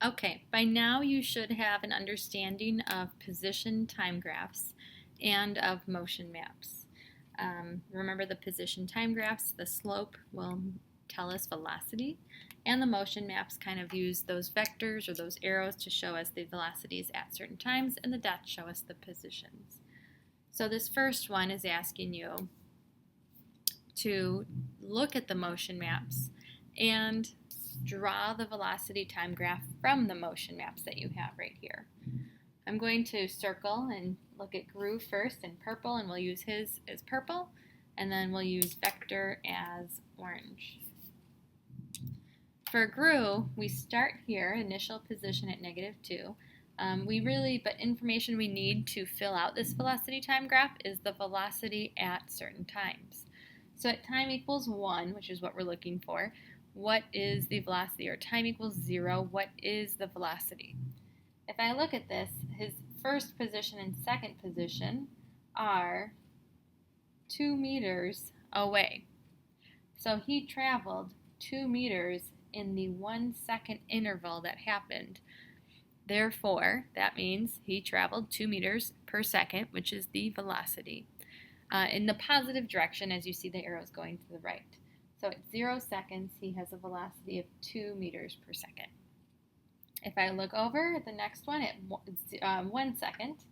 Okay, by now you should have an understanding of position time graphs and of motion maps. Remember the position time graphs, the slope will tell us velocity, and the motion maps kind of use those vectors or those arrows to show us the velocities at certain times, and the dots show us the positions. So this first one is asking you to look at the motion maps and draw the velocity time graph from the motion maps that you have right here. I'm going to circle and look at Gru first in purple, and we'll use his as purple, and then we'll use Vector as orange. For Gru, we start here, initial position at -2. But information we need to fill out this velocity time graph is the velocity at certain times. So at time equals 1, which is what we're looking for, what is the velocity? Or time equals 0, what is the velocity? If I look at this, his first position and second position are 2 meters away. So he traveled 2 meters in the 1 second interval that happened. Therefore, that means he traveled 2 meters per second, which is the velocity, in the positive direction as you see the arrows going to the right. So at 0 seconds, he has a velocity of 2 meters per second. If I look over at the next one at 1 second,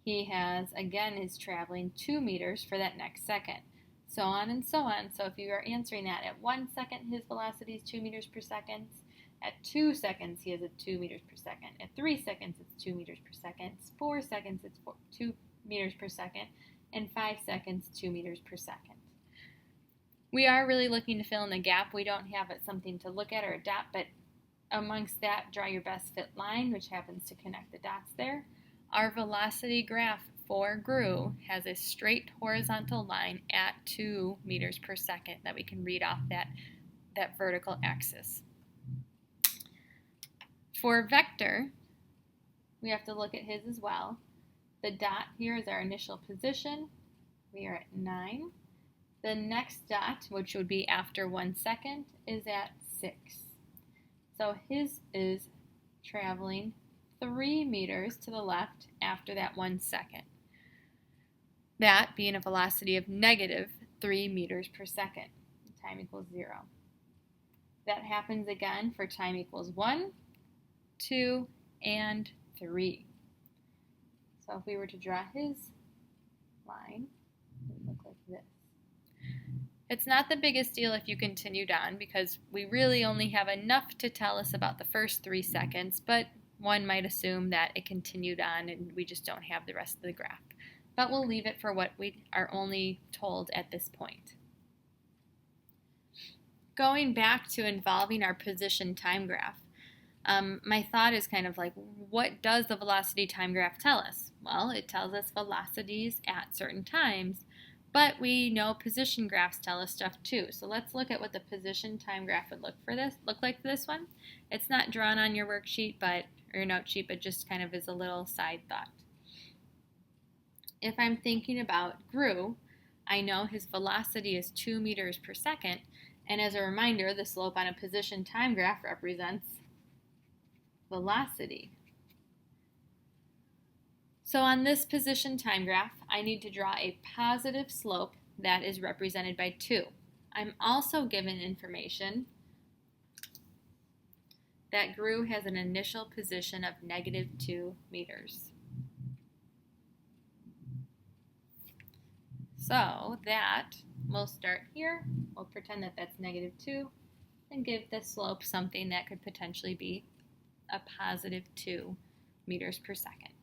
he is traveling 2 meters for that next second. So on and so on. So if you are answering that at 1 second, his velocity is 2 meters per second. At 2 seconds, he has a 2 meters per second. At 3 seconds, it's 2 meters per second. 4 seconds, it's 2 meters per second. And 5 seconds, 2 meters per second. We are really looking to fill in the gap. We don't have something to look at or a dot, but amongst that, draw your best fit line, which happens to connect the dots there. Our velocity graph for Gru has a straight horizontal line at 2 meters per second that we can read off that vertical axis. For Vector, we have to look at his as well. The dot here is our initial position. We are at 9. The next dot, which would be after 1 second, is at 6. So his is traveling 3 meters to the left after that 1 second. That being a velocity of -3 meters per second. Time equals 0. That happens again for time equals 1, 2, and 3. So if we were to draw his line, it would look like this. It's not the biggest deal if you continued on because we really only have enough to tell us about the first 3 seconds, but one might assume that it continued on and we just don't have the rest of the graph. But we'll leave it for what we are only told at this point. Going back to involving our position time graph, my thought is kind of like, what does the velocity time graph tell us? Well, it tells us velocities at certain times, but we know position graphs tell us stuff too. So let's look at what the position time graph would look like for this one. It's not drawn on your worksheet, or your note sheet, but just kind of is a little side thought. If I'm thinking about Gru, I know his velocity is 2 meters per second, and as a reminder, the slope on a position time graph represents velocity. So on this position time graph, I need to draw a positive slope that is represented by 2. I'm also given information that Gru has an initial position of -2 meters. So that, we'll start here, we'll pretend that that's -2, and give the slope something that could potentially be a +2 meters per second.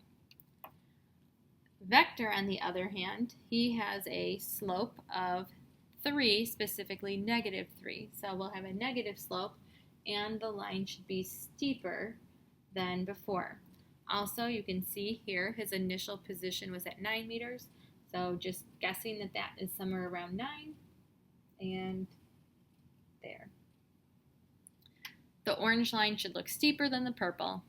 Vector, on the other hand, he has a slope of 3, specifically -3. So we'll have a negative slope, and the line should be steeper than before. Also, you can see here his initial position was at 9 meters. So just guessing that that is somewhere around 9, and there. The orange line should look steeper than the purple,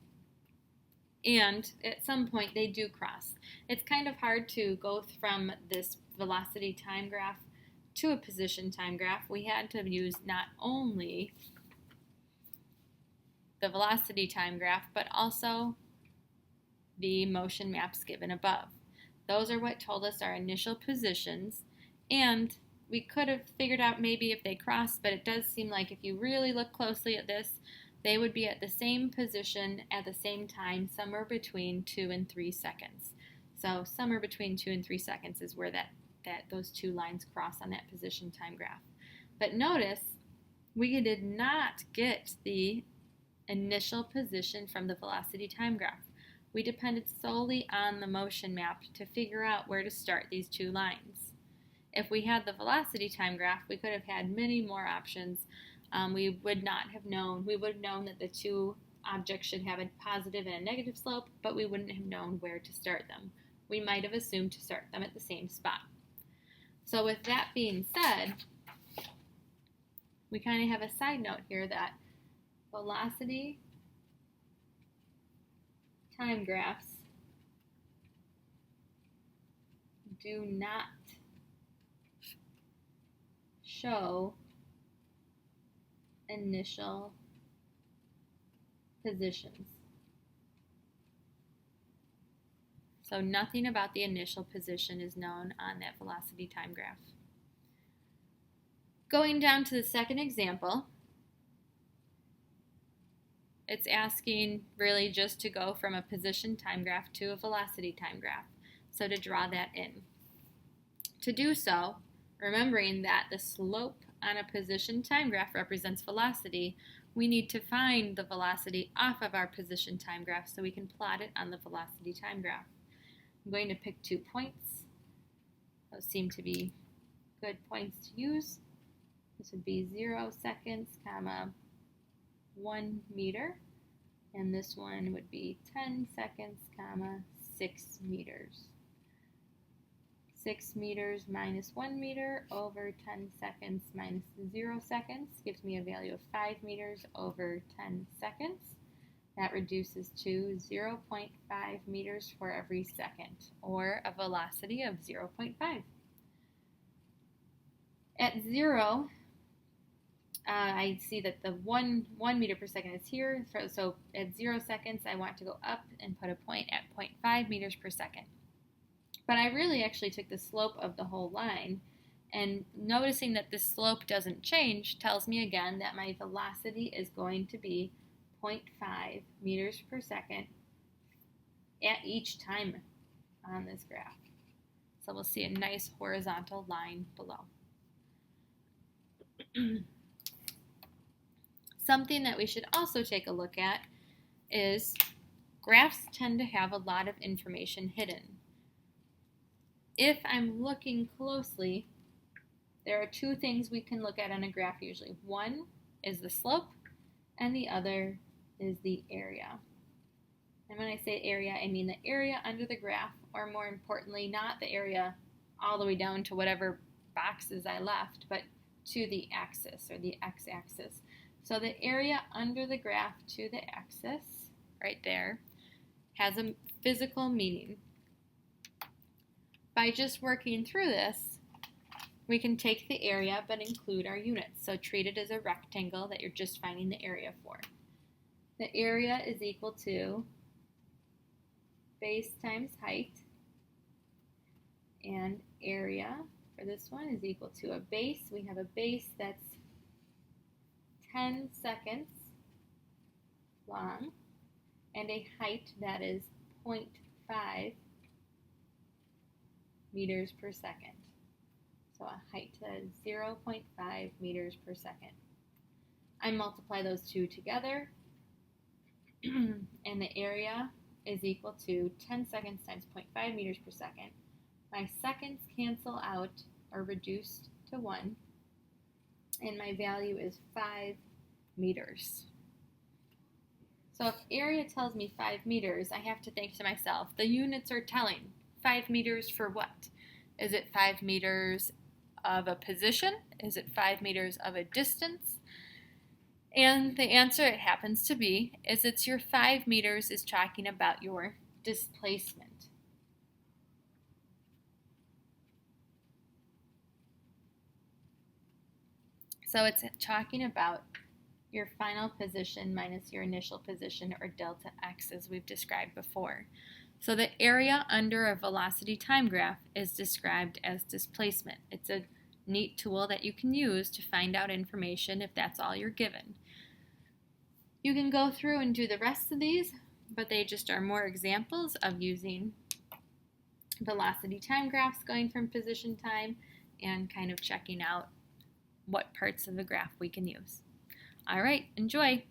and at some point they do cross. It's kind of hard to go from this velocity time graph to a position time graph. We had to use not only the velocity time graph, but also the motion maps given above. Those are what told us our initial positions, and we could have figured out maybe if they crossed, but it does seem like if you really look closely at this, they would be at the same position at the same time, somewhere between 2 and 3 seconds. So somewhere between 2 and 3 seconds is where those two lines cross on that position time graph. But notice we did not get the initial position from the velocity time graph. We depended solely on the motion map to figure out where to start these two lines. If we had the velocity time graph, we could have had many more options. We would have known that the two objects should have a positive and a negative slope, but we wouldn't have known where to start them. We might have assumed to start them at the same spot. So with that being said, we kind of have a side note here that velocity time graphs do not show initial positions. So nothing about the initial position is known on that velocity time graph. Going down to the second example, it's asking really just to go from a position time graph to a velocity time graph. So to draw that in. To do so, remembering that the slope on a position time graph represents velocity, we need to find the velocity off of our position time graph so we can plot it on the velocity time graph. I'm going to pick 2 points. Those seem to be good points to use. This would be 0 seconds, comma, 1 meter. And this one would be 10 seconds, comma, 6 meters. 6 meters minus 1 meter over 10 seconds minus 0 seconds gives me a value of 5 meters over 10 seconds. That reduces to 0.5 meters for every second, or a velocity of 0.5. At 0, I see that the 1 meter per second is here, so at 0 seconds I want to go up and put a point at 0.5 meters per second. But I really actually took the slope of the whole line, and noticing that the slope doesn't change tells me again that my velocity is going to be 0.5 meters per second at each time on this graph. So we'll see a nice horizontal line below. Something that we should also take a look at is graphs tend to have a lot of information hidden. If I'm looking closely, there are 2 things we can look at on a graph usually. One is the slope, and the other is the area. And when I say area, I mean the area under the graph, or more importantly, not the area all the way down to whatever boxes I left, but to the axis, or the x-axis. So the area under the graph to the axis, right there, has a physical meaning. By just working through this, we can take the area but include our units. So treat it as a rectangle that you're just finding the area for. The area is equal to base times height, and area for this one is equal to a base. We have a base that's 10 seconds long, and a height that is 0.5 meters per second. So a height that is 0.5 meters per second. I multiply those two together, and the area is equal to 10 seconds times 0.5 meters per second. My seconds cancel out or reduce to 1, and my value is 5 meters. So if area tells me 5 meters, I have to think to myself, the units are telling 5 meters for what? Is it 5 meters of a position? Is it 5 meters of a distance? And the answer it happens to be is it's your 5 meters is talking about your displacement. So it's talking about your final position minus your initial position, or delta x, as we've described before. So the area under a velocity time graph is described as displacement. It's a neat tool that you can use to find out information if that's all you're given. You can go through and do the rest of these, but they just are more examples of using velocity time graphs going from position time and kind of checking out what parts of the graph we can use. All right, enjoy!